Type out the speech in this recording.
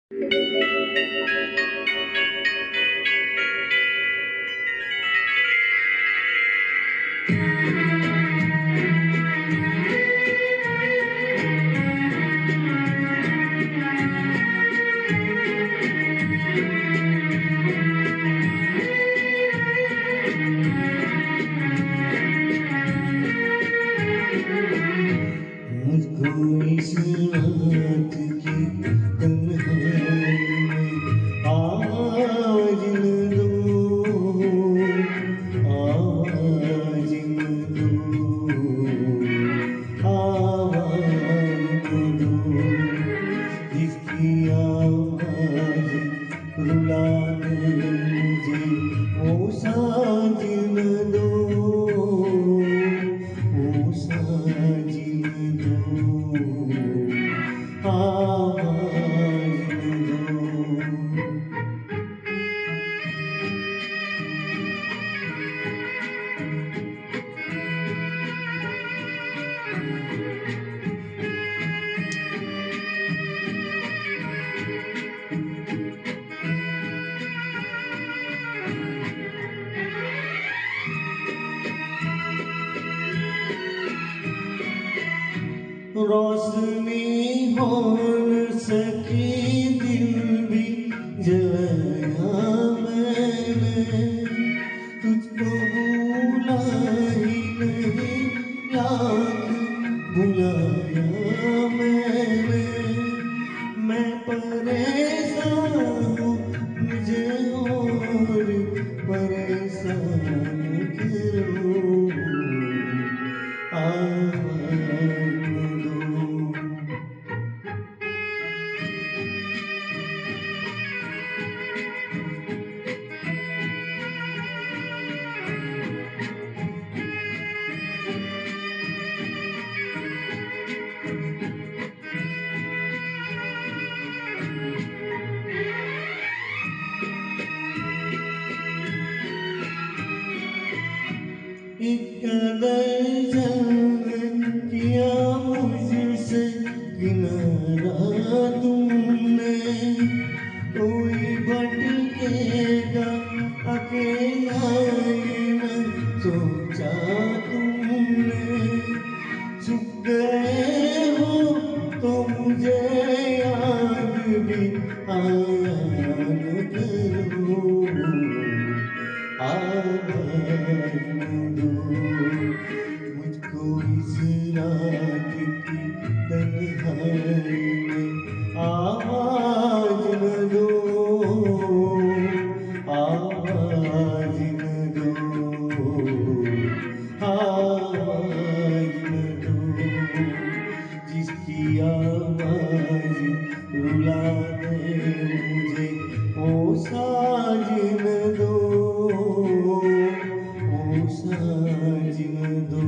मुझको इस रात की तन्हाई में आज न दो, आवाज न दो, आवाज न दो, जिसकी आवाज रुला दे मुझे वो साज न दो, वो साज न दो, आवाज न दो। रोशनी हो न सकी दिल भी जलाया मैंने, तुझको भूला ही नहीं लाख बुलाया मैंने। मैं परेशान हूँ मुझे और परेशान करो, आवाज़ न दो। एक कदर जान किया मुझसे किनारा तुमने, कोई भटकेगा अकेला ये न सोचा तुमने। चुप गए हो तो मुझे याद भी आया न करो, आवाज़ न दो। मुझको इस रात की तन्हाई में आवाज़ न दो, आवाज़ न दो, आवाज़ न दो, जिसकी आवाज़ रुला दे मुझे वो साज न दो, वो साज न दो,